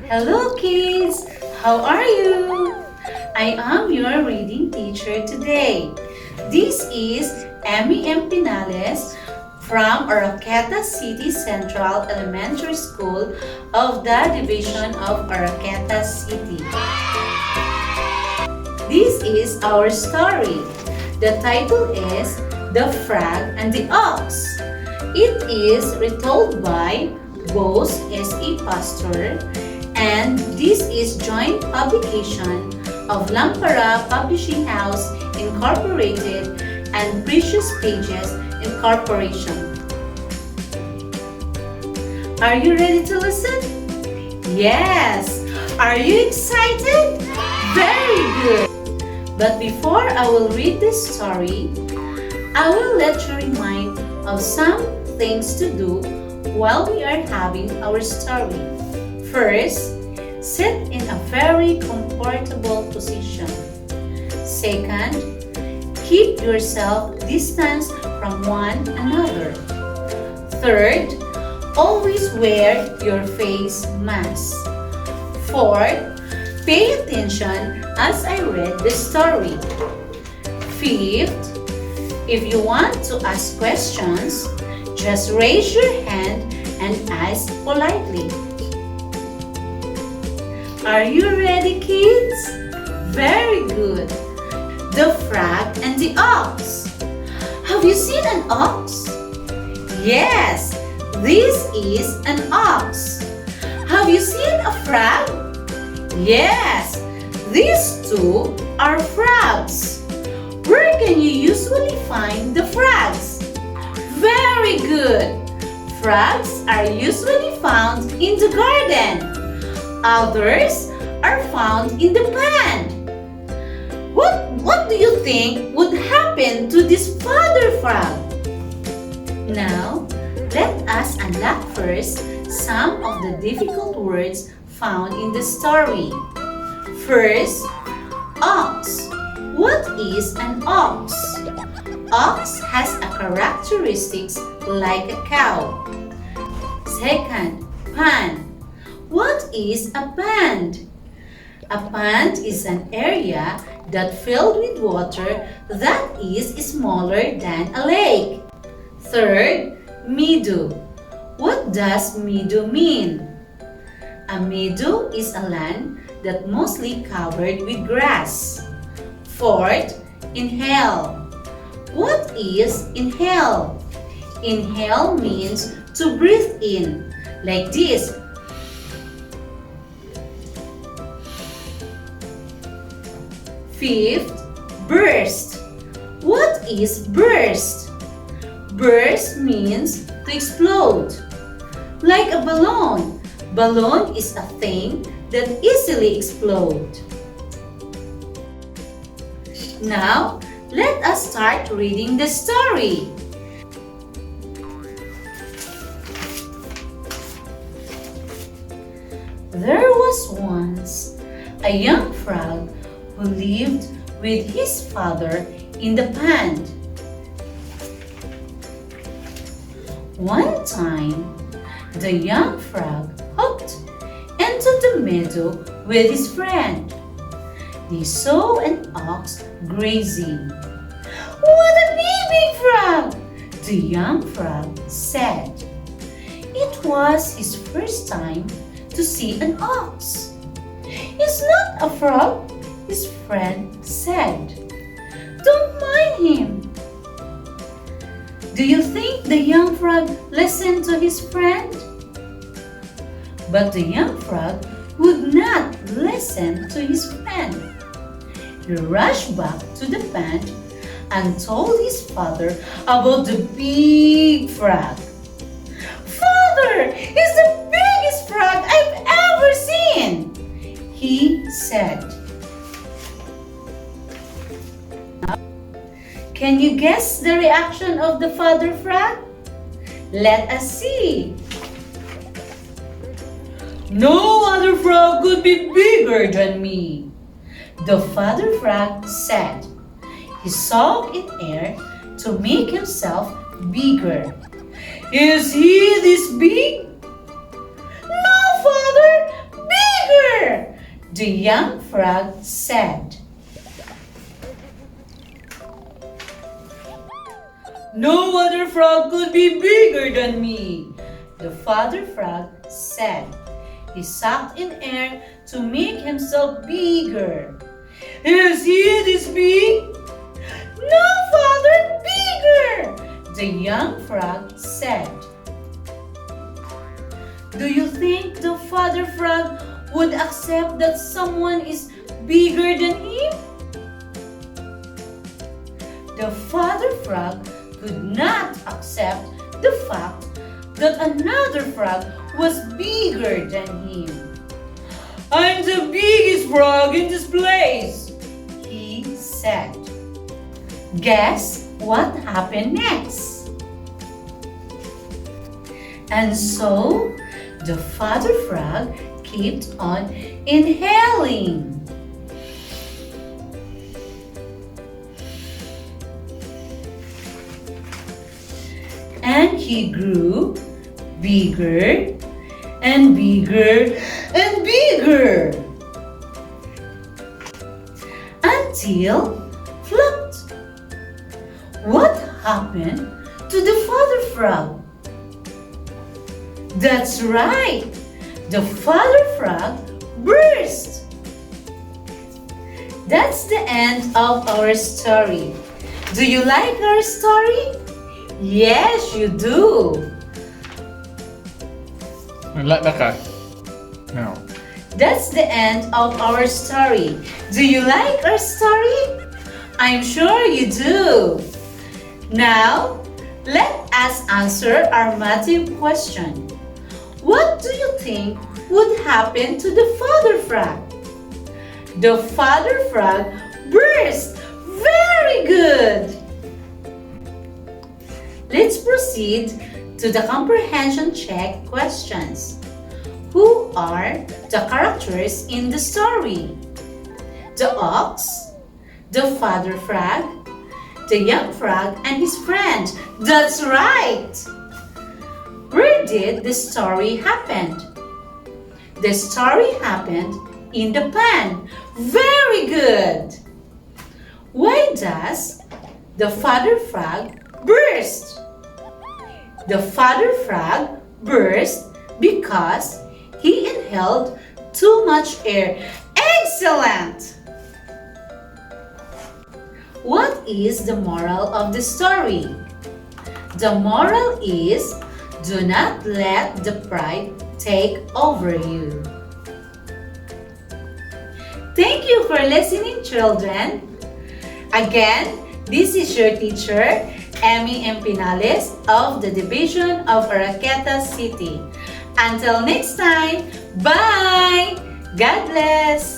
Hello kids! How are you? I am your reading teacher today. This is Emmee and Penales from Oroqueta City Central Elementary School of the Division of Oroqueta City. This is our story. The title is The Frog and the Ox. It is retold by Bose S.E. Pastor, and this is joint publication of Lampara Publishing House Incorporated and Precious Pages Incorporation. Are you ready to listen? Yes! Are you excited? Very good! But before I will read this story, I will let you remind of some things to do while we are having our story. First, sit in a very comfortable position. Second, keep yourself distance from one another. Third, always wear your face mask. Fourth, pay attention as I read the story. Fifth, if you want to ask questions, just raise your hand and ask politely. Are you ready, kids? Very good. The frog and the ox. Have you seen an ox? Yes, this is an ox. Have you seen a frog? Yes, these two are frogs. Where can you usually find the frogs? Very good! Frogs are usually found in the garden. Others are found in the pond. What do you think would happen to this father frog? Now, let us unlock first some of the difficult words found in the story. First, ox. What is an ox? Ox has a characteristics like a cow. Second, pond. What is a pond? A pond is an area that filled with water that is smaller than a lake. Third, meadow. What does meadow mean? A meadow is a land that mostly covered with grass. Fourth, inhale. What is inhale? Inhale means to breathe in, like this. Fifth, burst. What is burst? Burst means to explode. Like a balloon. Balloon is a thing that easily explodes. Now, let us start reading the story. There was once a young frog who lived with his father in the pond. One time, the young frog hopped into the meadow with his friend. They saw an ox grazing. "What a big frog!" the young frog said. It was his first time to see an ox. "He's not a frog," his friend said. "Don't mind him." Do you think the young frog listened to his friend? But the young frog would not listen to his friend. He rushed back to the pond and told his father about the big frog. "Father, he's the biggest frog I've ever seen," he said. Can you guess the reaction of the father frog? Let us see. "No other frog could be bigger than me," the father frog said. He soaked in air to make himself bigger. "Is he this big?" "No, father, The young frog said. No other frog could be bigger than me, the father frog said. He sucked in air to make himself bigger. Is he this big? No, father, bigger, the young frog said. Do you think the father frog would accept that someone is bigger than him? The father frog could not accept the fact that another frog was bigger than him. I'm the biggest frog in this place, he said. Guess what happened next? And so, the father frog kept on inhaling. And he grew bigger and bigger and bigger until flopped. What happened to the father frog? That's right, the father frog burst. That's the end of our story. Do you like our story? Yes, you do. لا لك. No. That's the end of our story. Do you like our story? I'm sure you do. Now, let us answer our math question. What do you think would happen to the father frog? The father frog burst. Very good. Let's proceed to the comprehension check questions. Who are the characters in the story? The ox, the father frog, the young frog, and his friend. That's right! Where did the story happen? The story happened in the pan. Very good! Why does the father frog burst? The father frog burst because he inhaled too much air. Excellent! What is the moral of the story? The moral is, do not let the pride take over you. Thank you for listening, children. Again, this is your teacher, Emmee and Penales of the Division of Araqueta City. Until next time, bye! God bless!